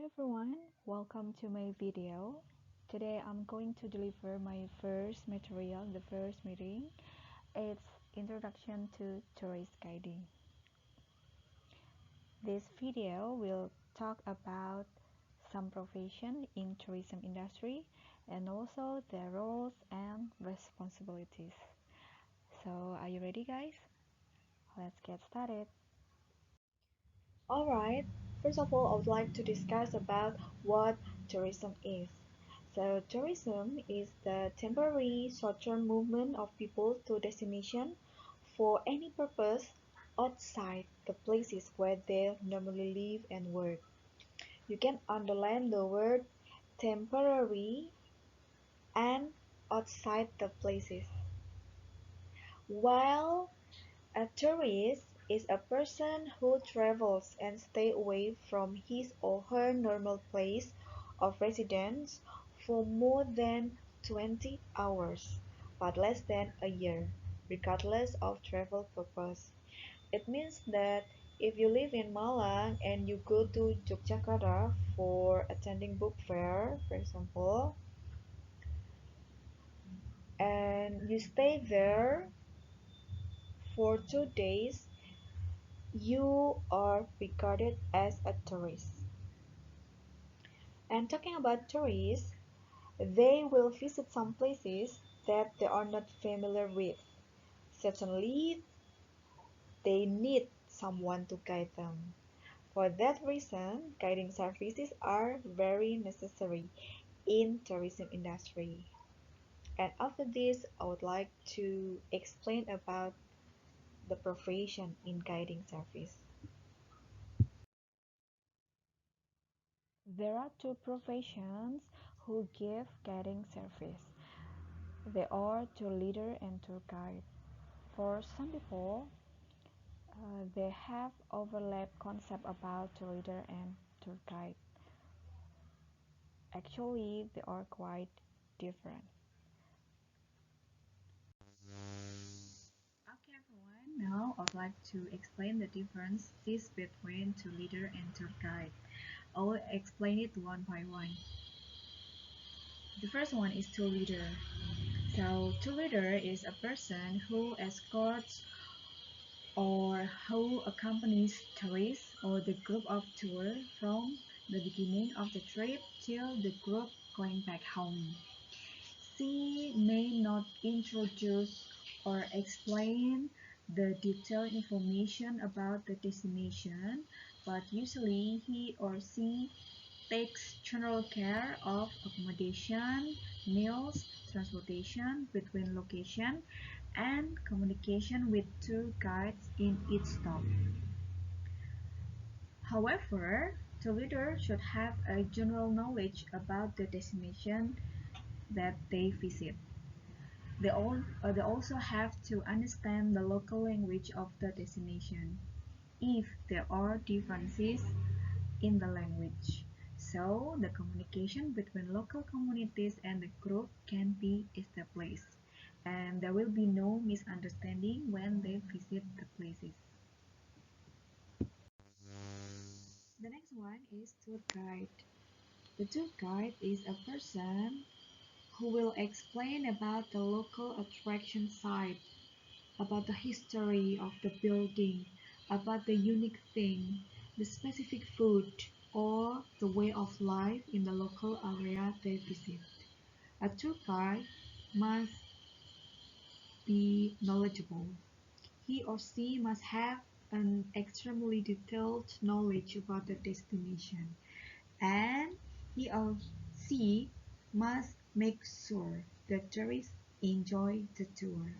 everyone, welcome to my video. Today I'm going to deliver my first material, the first meeting. It's Introduction to Tourist Guiding. This video will talk about some profession in tourism industry and also their roles and responsibilities. So, are you ready guys? Let's get started. Alright, first of all, I would like to discuss about what tourism is. So, tourism is the temporary short-term movement of people to destination for any purpose outside the places where they normally live and work. You can underline the word temporary and outside the places. While a tourist is a person who travels and stays away from his or her normal place of residence for more than 20 hours, but less than a year, regardless of travel purpose. It means that if you live in Malang and you go to Yogyakarta for attending book fair, for example, and you stay there for 2 days, you are regarded as a tourist. And talking about tourists, they will visit some places that they are not familiar with. Certainly, they need someone to guide them. For that reason, guiding services are very necessary in tourism industry. And after this, I would like to explain about the profession in guiding service. There are two professions who give guiding service. They are tour leader and tour guide. For some people, they have overlap concept about tour leader and tour guide. Actually, they are quite different. Okay, everyone. Now I'd like to explain the differences between tour leader and tour guide. I will explain it one by one. The first one is tour leader. So, tour leader is a person who escorts or who accompanies tourists or the group of tour from the beginning of the trip till the group going back home. She may not introduce or explain the detailed information about the destination, but usually he or she takes general care of accommodation, meals, transportation between location, and communication with tour guides in each stop. However, the leader should have a general knowledge about the destination that they visit. They also have to understand the local language of the destination, if there are differences in the language. So, the communication between local communities and the group can be established, and there will be no misunderstanding when they visit the places. The next one is tour guide. The tour guide is a person who will explain about the local attraction site, about the history of the building, about the unique thing, the specific food, or the way of life in the local area they visit. A tour guide must be knowledgeable. He or she must have an extremely detailed knowledge about the destination, and he or she must make sure the tourists enjoy the tour.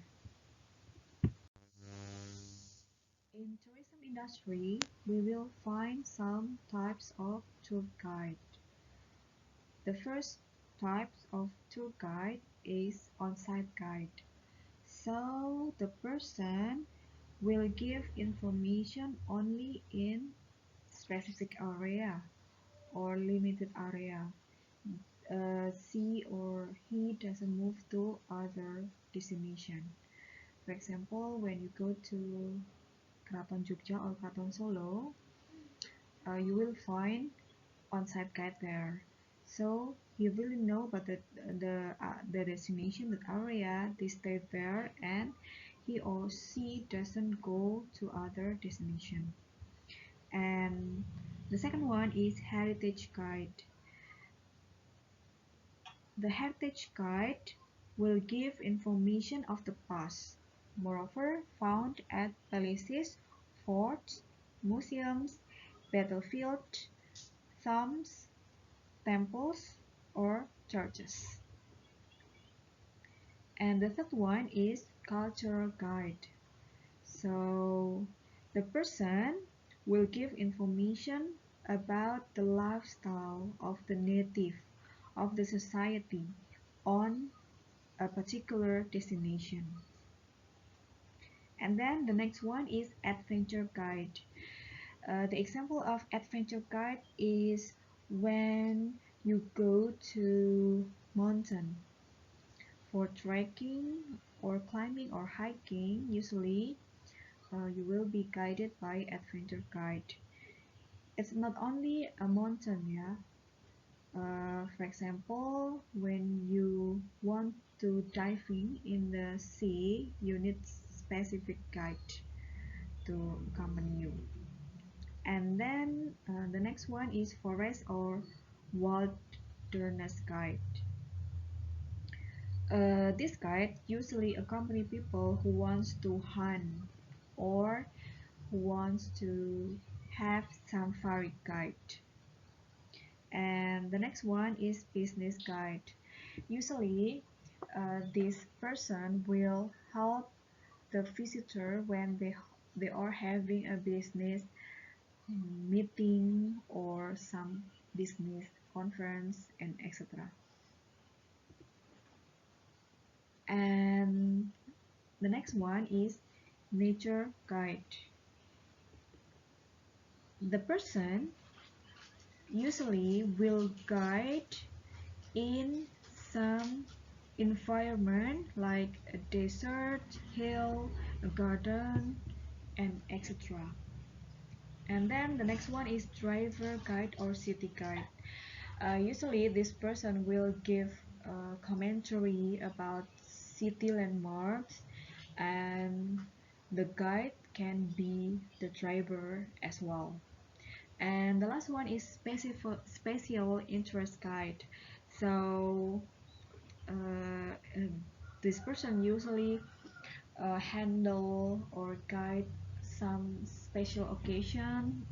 In tourism industry, we will find some types of tour guide. The first type of tour guide is on-site guide. So the person will give information only in specific area or limited area. She or he doesn't move to other destination. For example, when you go to Keraton Jogja or Keraton Solo, you will find on-site guide there. So he really know about the destination, the area they stayed there, and he or she doesn't go to other destination. And the second one is heritage guide. The heritage guide will give information of the past, moreover found at palaces, forts, museums, battlefields, tombs, temples, or churches. And the third one is cultural guide. So the person will give information about the lifestyle of the native of the society on a particular destination. And then the next one is adventure guide. The example of adventure guide is when you go to mountain for trekking or climbing or hiking. Usually you will be guided by adventure guide. It's not only a mountain, yeah. For example, when you want to diving in the sea, you need specific guide to accompany you. And then the next one is forest or wilderness guide. This guide usually accompany people who wants to hunt or who wants to have safari guide. And the next one is business guide. Usually, this person will help the visitor when they are having a business meeting or some business conference and etc. And the next one is nature guide. The person usually will guide in some environment like a desert, hill, a garden, and etc. And then the next one is driver guide or city guide. Usually this person will give a commentary about city landmarks, and the guide can be the driver as well. And the last one is special interest guide. So this person usually handle or guide some special occasion,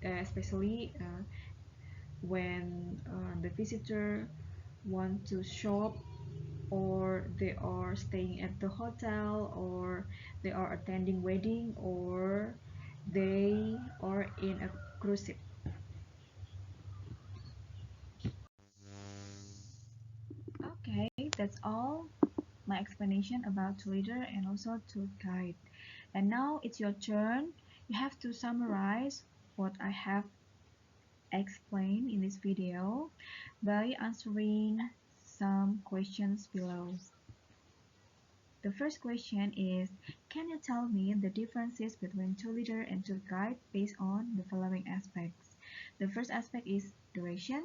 especially when the visitor want to shop, or they are staying at the hotel, or they are attending wedding, or they are in a cruise ship. Okay, that's all my explanation about tour leader and also tour guide. And now it's your turn. You have to summarize what I have explained in this video by answering some questions below. The first question is, can you tell me the differences between tour leader and tour guide based on the following aspects? The first aspect is duration,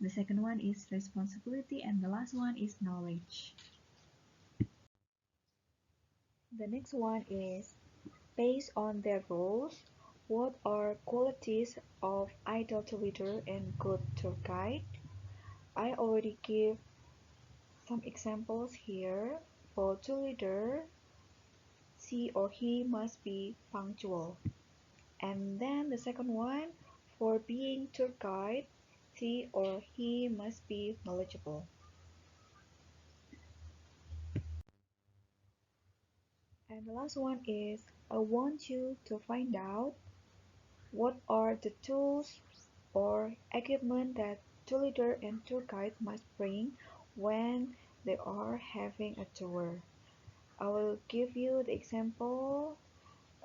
the second one is responsibility, and the last one is knowledge. The next one is, based on their roles, what are qualities of ideal tour leader and good tour guide? I already give some examples here. For tour leader, she or he must be punctual. And then the second one, for being tour guide, she or he must be knowledgeable. And the last one is, I want you to find out what are the tools or equipment that tour leader and tour guide must bring when they are having a tour. I will give you the example.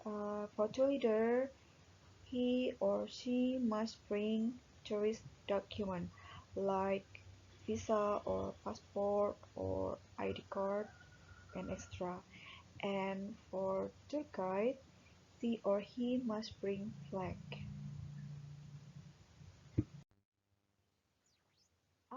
For tour leader, he or she must bring tourist document like visa or passport or ID card and extra. And for tour guide, she or he must bring flag.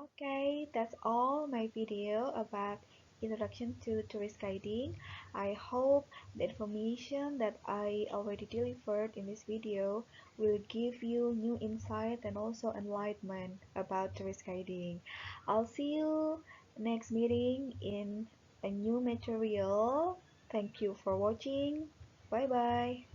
Okay, that's all my video about introduction to tourist guiding. I hope the information that I already delivered in this video will give you new insight and also enlightenment about tourist guiding. I'll see you next meeting in a new material. Thank you for watching. Bye bye.